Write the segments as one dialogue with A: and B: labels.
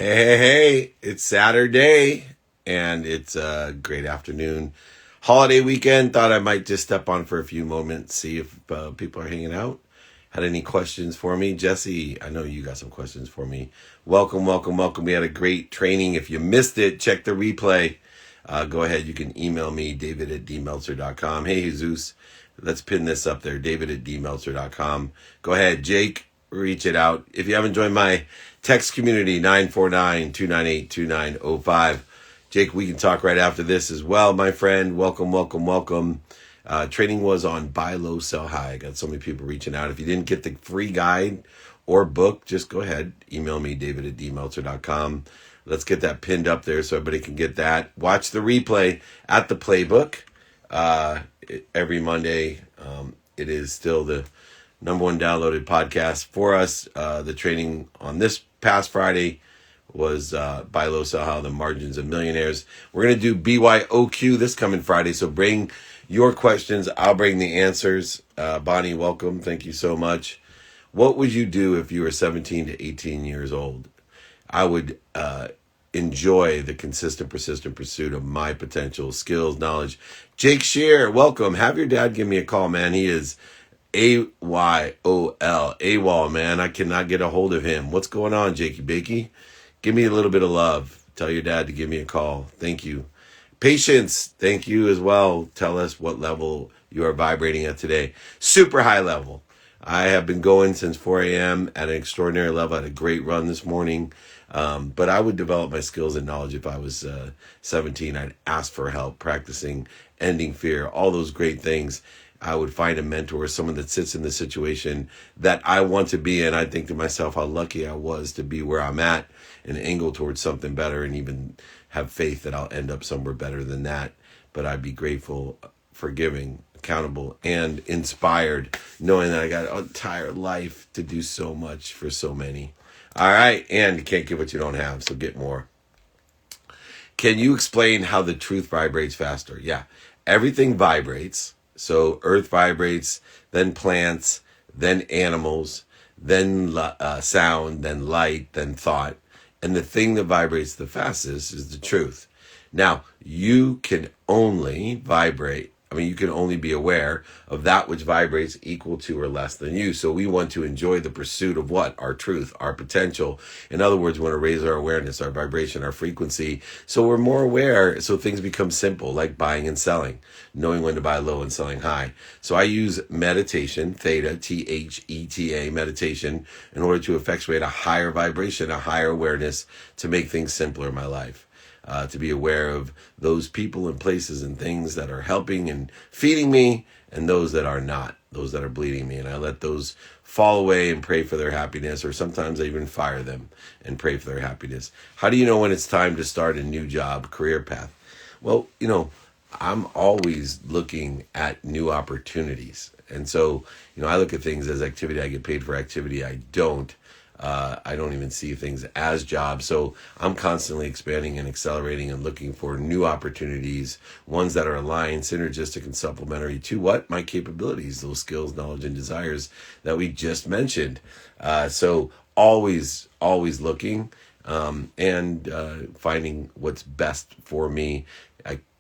A: Hey, it's Saturday and it's a great afternoon. Holiday weekend. Thought I might just step on for a few moments, see if people are hanging out. Had any questions for me? Jesse, I know you got some questions for me. Welcome, welcome, welcome. We had a great training. If you missed it, check the replay. Go ahead. You can email me, david@dmeltzer.com. Hey, Jesus. Let's pin this up there, david@dmeltzer.com. Go ahead, Jake, reach it out. If you haven't joined my text community, 949-298-2905. Jake, we can talk right after this as well, my friend. Welcome, welcome, welcome. Training was on buy low, sell high. I got so many people reaching out. If you didn't get the free guide or book, just go ahead. Email me, david@dmeltzer.com. Let's get that pinned up there so everybody can get that. Watch the replay at the playbook every Monday. It is still the number one downloaded podcast for us. The training on this past Friday was Buy Low, Sell High, the margins of millionaires. We're going to do BYOQ this coming Friday. So bring your questions. I'll bring the answers. Bonnie, welcome. Thank you so much. What would you do if you were 17 to 18 years old? I would enjoy the consistent, persistent pursuit of my potential, skills, knowledge. Jake Shear, welcome. Have your dad give me a call, man. He is AYOL, AWOL, man. I cannot get a hold of him. What's going on, Jakey Bakey? Give me a little bit of love. Tell your dad to give me a call. Thank you. Patience, thank you as well. Tell us what level you are vibrating at today. Super high level. I have been going since 4 a.m. at an extraordinary level. I had a great run this morning. But I would develop my skills and knowledge if I was 17. I'd ask for help, practicing ending fear, all those great things. I would find a mentor, someone that sits in the situation that I want to be in. I think to myself how lucky I was to be where I'm at and angle towards something better and even have faith that I'll end up somewhere better than that. But I'd be grateful, forgiving, accountable, and inspired, knowing that I got an entire life to do so much for so many. All right, and you can't get what you don't have, so get more. Can you explain how the truth vibrates faster? Yeah, everything vibrates. So earth vibrates, then plants, then animals, then sound, then light, then thought. And the thing that vibrates the fastest is the truth. Now, you can only you can only be aware of that which vibrates equal to or less than you. So we want to enjoy the pursuit of what? Our truth, our potential. In other words, we want to raise our awareness, our vibration, our frequency. So we're more aware. So things become simple, like buying and selling, knowing when to buy low and selling high. So I use meditation, theta, THETA, meditation, in order to effectuate a higher vibration, a higher awareness to make things simpler in my life. To be aware of those people and places and things that are helping and feeding me and those that are not, those that are bleeding me. And I let those fall away and pray for their happiness, or sometimes I even fire them and pray for their happiness. How do you know when it's time to start a new job, career path? Well, I'm always looking at new opportunities. And so, I look at things as activity. I get paid for activity. I don't even see things as jobs. So I'm constantly expanding and accelerating and looking for new opportunities, ones that are aligned, synergistic, and supplementary to what? My capabilities, those skills, knowledge, and desires that we just mentioned. So always looking and finding what's best for me.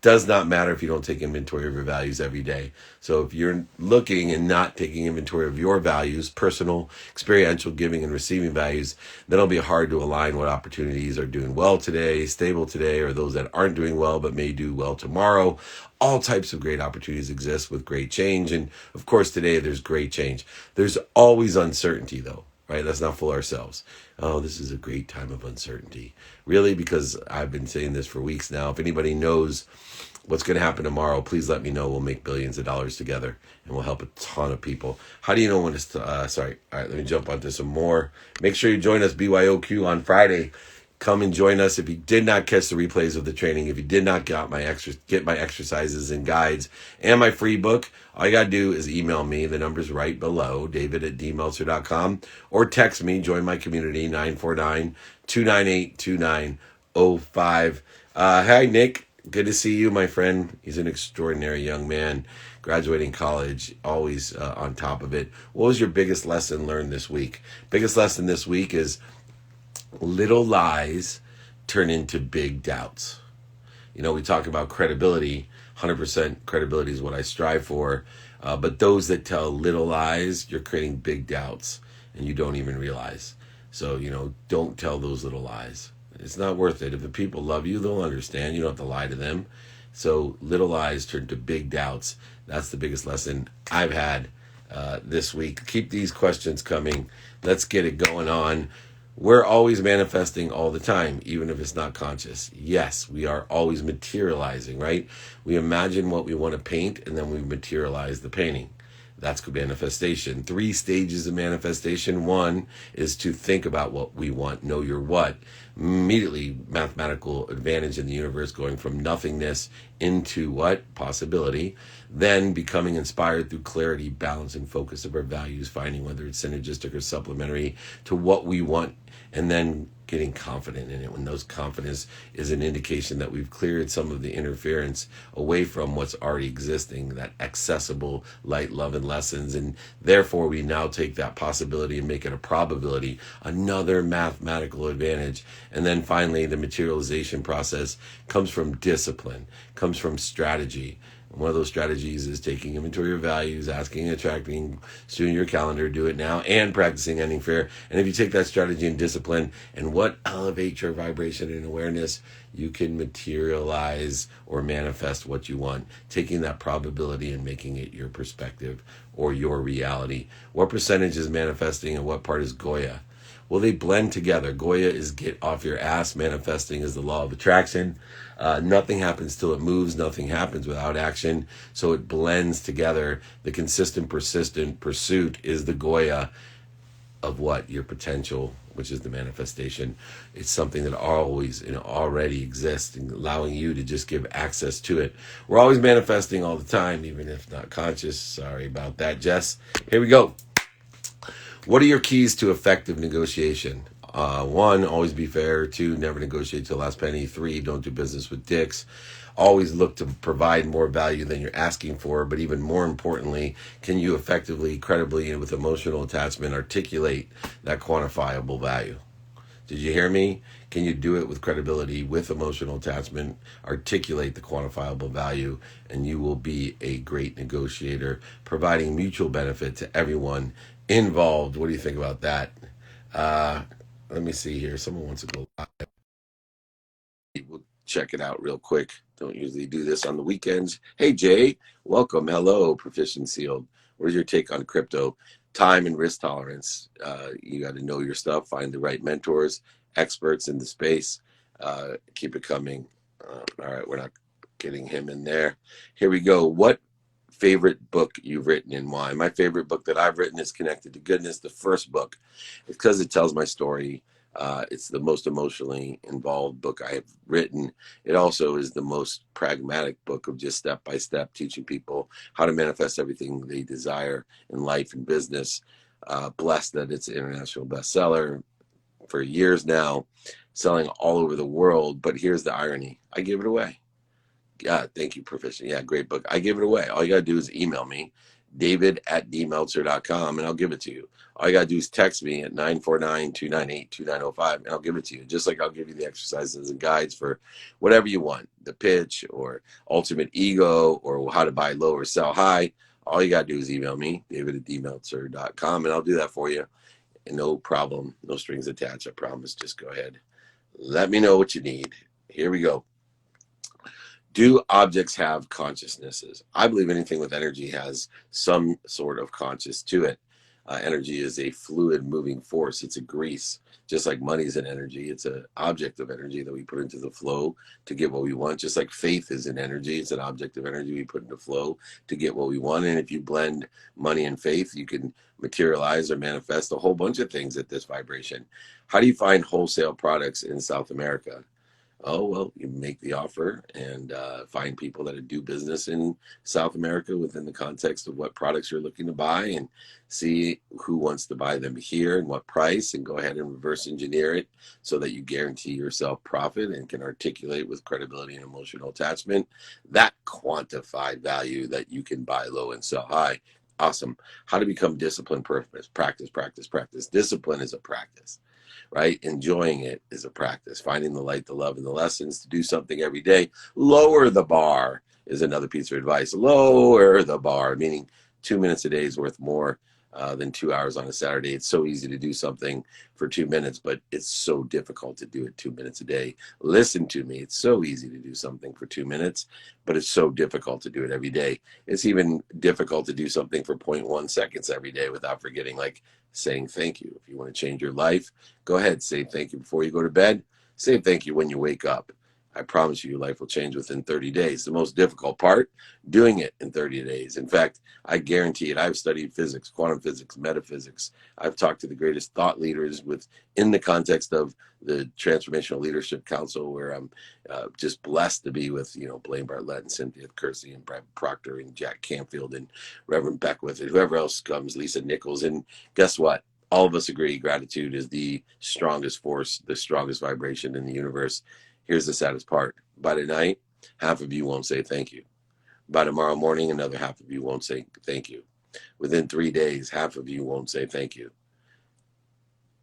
A: Does not matter if you don't take inventory of your values every day. So if you're looking and not taking inventory of your values, personal, experiential, giving, and receiving values, then it'll be hard to align what opportunities are doing well today, stable today, or those that aren't doing well but may do well tomorrow. All types of great opportunities exist with great change. And of course, today there's great change. There's always uncertainty though. Right? Let's not fool ourselves. Oh, this is a great time of uncertainty. Really? Because I've been saying this for weeks now. If anybody knows what's going to happen tomorrow, please let me know. We'll make billions of dollars together and we'll help a ton of people. How do you know when it's, All right, let me jump onto some more. Make sure you join us BYOQ on Friday. Come and join us. If you did not catch the replays of the training, if you did not get my exercises and guides and my free book, all you got to do is email me. The number's right below, david@dmeltzer.com, or text me, join my community, 949-298-2905. Hi, Nick. Good to see you, my friend. He's an extraordinary young man, graduating college, always on top of it. What was your biggest lesson learned this week? Biggest lesson this week is Little lies turn into big doubts. We talk about credibility. 100% credibility is what I strive for. But those that tell little lies, you're creating big doubts and you don't even realize. So, don't tell those little lies. It's not worth it. If the people love you, they'll understand. You don't have to lie to them. So, little lies turn to big doubts. That's the biggest lesson I've had this week. Keep these questions coming. Let's get it going on. We're always manifesting all the time, even if it's not conscious. Yes, we are always materializing, right? We imagine what we want to paint and then we materialize the painting. That's manifestation. 3 stages of manifestation. 1 is to think about what we want, know your what. Immediately, mathematical advantage in the universe, going from nothingness into what? Possibility. Then becoming inspired through clarity, balance, and focus of our values, finding whether it's synergistic or supplementary to what we want, and then getting confident in it. When those confidence is an indication that we've cleared some of the interference away from what's already existing, that accessible light, love, and lessons. And therefore, we now take that possibility and make it a probability, another mathematical advantage. And then finally, the materialization process comes from discipline, comes from strategy. One of those strategies is taking inventory of values, asking, attracting, doing your calendar, do it now, and practicing ending fear. And if you take that strategy and discipline and what elevates your vibration and awareness, you can materialize or manifest what you want, taking that probability and making it your perspective or your reality. What percentage is manifesting and what part is Goya? Well, they blend together. Goya is get off your ass. Manifesting is the law of attraction. Nothing happens till it moves. Nothing happens without action. So it blends together. The consistent, persistent pursuit is the Goya of what? Your potential, which is the manifestation. It's something that always, already exists, and allowing you to just give access to it. We're always manifesting all the time, even if not conscious. Sorry about that, Jess. Here we go. What are your keys to effective negotiation? 1, always be fair. 2, never negotiate to the last penny. 3, don't do business with dicks. Always look to provide more value than you're asking for. But even more importantly, can you effectively, credibly, and with emotional attachment articulate that quantifiable value? Did you hear me? Can you do it with credibility, with emotional attachment, articulate the quantifiable value, and you will be a great negotiator, providing mutual benefit to everyone involved. What do you think about that? Let me see here. Someone wants to go live. We'll check it out real quick. Don't usually do this on the weekends. Hey, Jay, welcome. Hello, Proficient Sealed. What is your take on crypto? Time and risk tolerance. You got to know your stuff, find the right mentors, experts in the space. Keep it coming. All right, we're not getting him in there. Here we go. What favorite book you've written and why? My favorite book that I've written is Connected to Goodness, the first book. It's because it tells my story. It's the most emotionally involved book I have written. It also is the most pragmatic book of just step by step teaching people how to manifest everything they desire in life and business. Blessed that it's an international bestseller for years now, selling all over the world. But here's the irony: I give it away. Yeah, thank you, Proficient. Yeah, great book. I give it away. All you got to do is email me, david@dmeltzer.com, and I'll give it to you. All you got to do is text me at 949-298-2905, and I'll give it to you. Just like I'll give you the exercises and guides for whatever you want, the pitch or ultimate ego or how to buy low or sell high. All you got to do is email me, david@dmeltzer.com, and I'll do that for you. And no problem, no strings attached, I promise. Just go ahead. Let me know what you need. Here we go. Do objects have consciousnesses? I believe anything with energy has some sort of conscious to it. Energy is a fluid moving force. It's a grease. Just like money is an energy, it's an object of energy that we put into the flow to get what we want. Just like faith is an energy, it's an object of energy we put into flow to get what we want. And if you blend money and faith, you can materialize or manifest a whole bunch of things at this vibration. How do you find wholesale products in South America? Oh, well, you make the offer and find people that do business in South America within the context of what products you're looking to buy and see who wants to buy them here and what price, and go ahead and reverse engineer it so that you guarantee yourself profit and can articulate with credibility and emotional attachment that quantified value that you can buy low and sell high. Awesome. How to become disciplined? Purpose. Practice, practice, practice. Discipline is a practice. right? Enjoying it is a practice. Finding the light, the love, and the lessons to do something every day. Lower the bar is another piece of advice. Lower the bar, meaning 2 minutes a day is worth more than 2 hours on a Saturday. It's so easy to do something for 2 minutes, but it's so difficult to do it 2 minutes a day. Listen to me. It's so easy to do something for 2 minutes, but it's so difficult to do it every day. It's even difficult to do something for 0.1 seconds every day without forgetting, like saying thank you. If you want to change your life, go ahead, say thank you before you go to bed. Say thank you when you wake up. I promise you, your life will change within 30 days. The most difficult part, doing it in 30 days. In fact, I guarantee it. I've studied physics, quantum physics, metaphysics. I've talked to the greatest thought leaders within the context of the Transformational Leadership Council, where I'm just blessed to be with, Blaine Bartlett and Cynthia Kersey and Brad Proctor and Jack Canfield and Reverend Beckwith and whoever else comes, Lisa Nichols. And guess what? All of us agree gratitude is the strongest force, the strongest vibration in the universe. Here's the saddest part. By tonight, half of you won't say thank you. By tomorrow morning, another half of you won't say thank you. Within 3 days, half of you won't say thank you.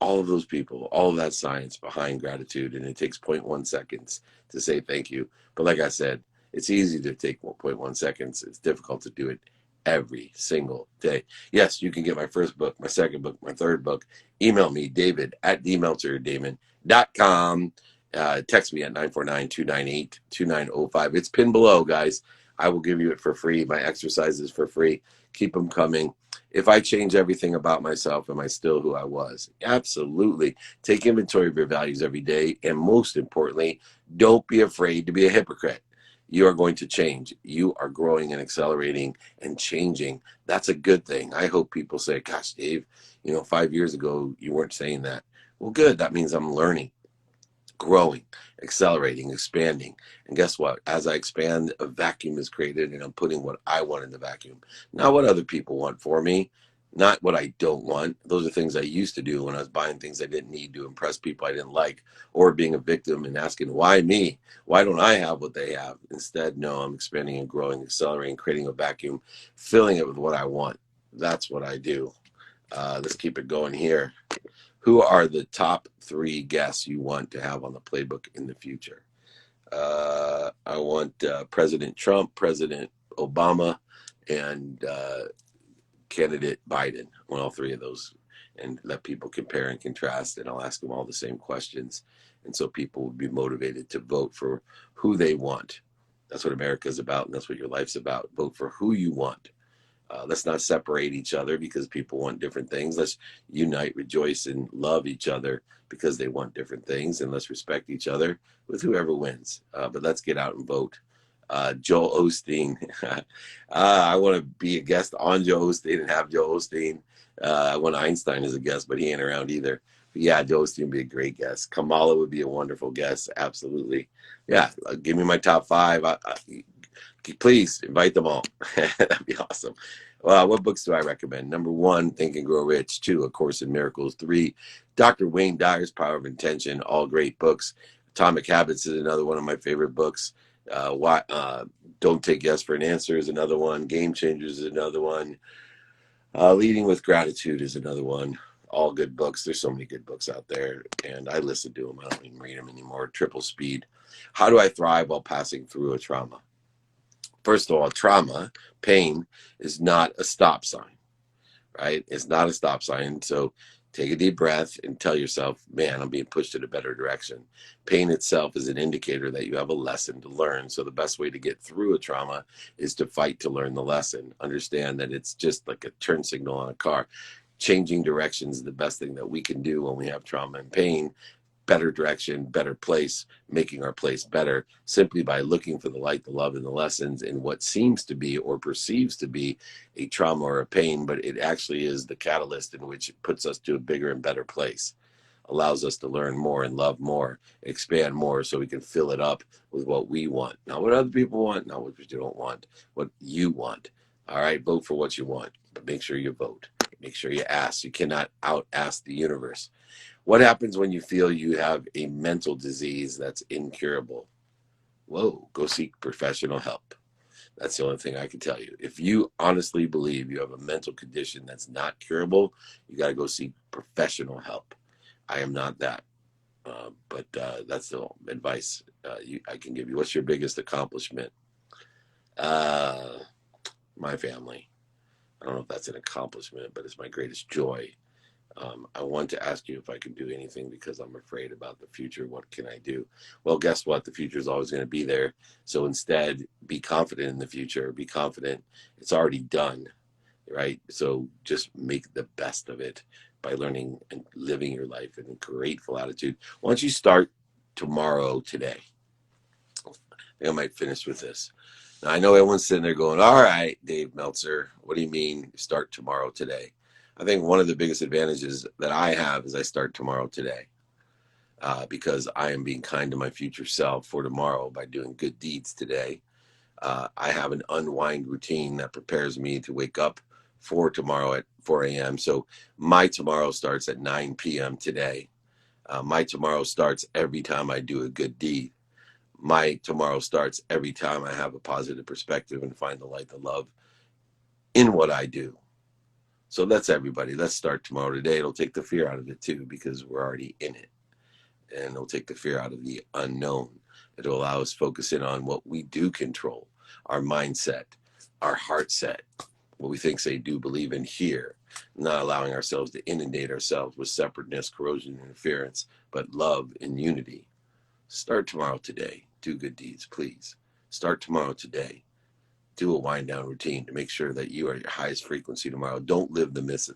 A: All of those people, all of that science behind gratitude, and it takes 0.1 seconds to say thank you. But like I said, it's easy to take 1.1 seconds. It's difficult to do it every single day. Yes, you can get my first book, my second book, my third book. Email me, david@dmeltzerdamon.com. Text me at 949-298-2905. It's pinned below, guys. I will give you it for free. My exercises for free. Keep them coming. If I change everything about myself, am I still who I was? Absolutely. Take inventory of your values every day. And most importantly, don't be afraid to be a hypocrite. You are going to change. You are growing and accelerating and changing. That's a good thing. I hope people say, gosh, Dave, 5 years ago, you weren't saying that. Well, good. That means I'm learning, growing, accelerating, expanding. And guess what? As I expand, a vacuum is created, and I'm putting what I want in the vacuum, not what other people want for me, not what I don't want. Those are things I used to do when I was buying things I didn't need to impress people I didn't like, or being a victim and asking, why me? Why don't I have what they have? Instead, no, I'm expanding and growing, accelerating, creating a vacuum, filling it with what I want. That's what I do. Let's keep it going here. Who are the top 3 guests you want to have on the playbook in the future? I want President Trump, President Obama, and candidate Biden. I want all 3 of those, and let people compare and contrast, and I'll ask them all the same questions. And so people will be motivated to vote for who they want. That's what America's about, and that's what your life's about. Vote for who you want. Let's not separate each other because people want different things. Let's unite, rejoice, and love each other because they want different things. And let's respect each other with whoever wins. But let's get out and vote. Joel Osteen. I want to be a guest on Joel Osteen and have Joel Osteen. I want Einstein as a guest, but he ain't around either. But yeah, Joel Osteen would be a great guest. Kamala would be a wonderful guest. Absolutely. Yeah, give me my top 5. Please invite them all. That'd be awesome. What books do I recommend? Number 1, Think and Grow Rich. 2, A Course in Miracles. 3, Dr. Wayne Dyer's Power of Intention. All great books. Atomic Habits is another one of my favorite books. Don't Take Yes for an Answer is another one. Game Changers is another one. Leading with Gratitude is another one. All good books. There's so many good books out there, and I listen to them. I don't even read them anymore. Triple Speed. How do I thrive while passing through a trauma? First of all, trauma, pain, is not a stop sign, right? It's not a stop sign. So take a deep breath and tell yourself, man, I'm being pushed in a better direction. Pain itself is an indicator that you have a lesson to learn. So the best way to get through a trauma is to fight to learn the lesson. Understand that it's just like a turn signal on a car. Changing directions is the best thing that we can do when we have trauma and pain. Better direction, better place, making our place better simply by looking for the light, the love, and the lessons in what seems to be or perceives to be a trauma or a pain, but it actually is the catalyst in which it puts us to a bigger and better place, allows us to learn more and love more, expand more so we can fill it up with what we want. Not what other people want, not what you don't want, what you want. All right, vote for what you want, but make sure you vote. Make sure you ask. You cannot out-ask the universe. What happens when you feel you have a mental disease that's incurable? Whoa, go seek professional help. That's the only thing I can tell you. If you honestly believe you have a mental condition that's not curable, you got to go seek professional help. I am not that. But that's the advice I can give you. What's your biggest accomplishment? Uh, my family. I don't know if that's an accomplishment, but it's my greatest joy. I want to ask you if I can do anything because I'm afraid about the future. What can I do? Well, guess what? The future is always going to be there. So instead, be confident in the future. Be confident it's already done, right? So just make the best of it by learning and living your life in a grateful attitude. Why don't you start tomorrow today? I think I might finish with this. Now, I know everyone's sitting there going, all right, Dave Meltzer, what do you mean start tomorrow today? I think one of the biggest advantages that I have is I start tomorrow today because I am being kind to my future self for tomorrow by doing good deeds today. I have an unwind routine that prepares me to wake up for tomorrow at 4 a.m. So my tomorrow starts at 9 p.m. today. My tomorrow starts every time I do a good deed. My tomorrow starts every time I have a positive perspective and find the light, the love in what I do. So let's everybody, let's start tomorrow today. It'll take the fear out of it too, because we're already in it. And it'll take the fear out of the unknown. It'll allow us to focus in on what we do control, our mindset, our heart set, what we think, say, do, believe, and hear, not allowing ourselves to inundate ourselves with separateness, corrosion, interference, but love and unity. Start tomorrow today. Do good deeds, please. Start tomorrow today. Do a wind down routine to make sure that you are at your highest frequency tomorrow. Don't live the myth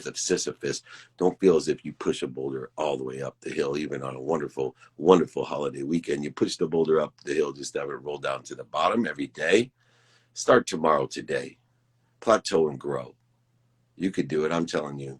A: of Sisyphus. Don't feel as if you push a boulder all the way up the hill, even on a wonderful, wonderful holiday weekend. You push the boulder up the hill, just have it roll down to the bottom every day. Start tomorrow today. Plateau and grow. You could do it. I'm telling you.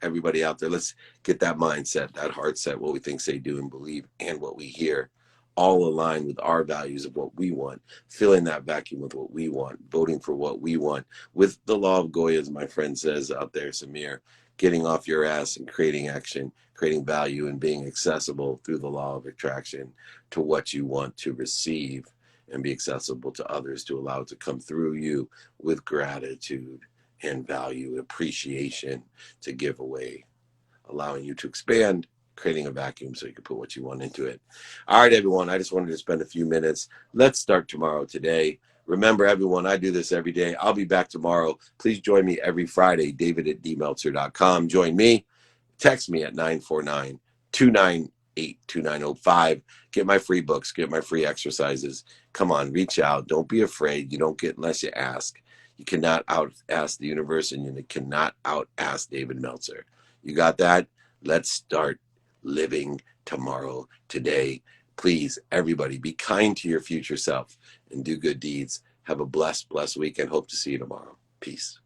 A: Everybody out there, let's get that mindset, that heart set, what we think, say, do, and believe, and what we hear, all aligned with our values of what we want, filling that vacuum with what we want, voting for what we want, with the law of Goya, as my friend says out there, Samir, getting off your ass and creating action, creating value, and being accessible through the law of attraction to what you want to receive and be accessible to others to allow it to come through you with gratitude and value, appreciation to give away, allowing you to expand, creating a vacuum so you can put what you want into it. All right, everyone, I just wanted to spend a few minutes. Let's start tomorrow today. Remember, everyone, I do this every day. I'll be back tomorrow. Please join me every Friday, david@dmeltzer.com. Join me. Text me at 949-298-2905. Get my free books, get my free exercises. Come on, reach out. Don't be afraid. You don't get unless you ask. You cannot out ask the universe, and you cannot out ask David Meltzer. You got that? Let's start living tomorrow, today. Please, everybody, be kind to your future self and do good deeds. Have a blessed, blessed week and hope to see you tomorrow. Peace.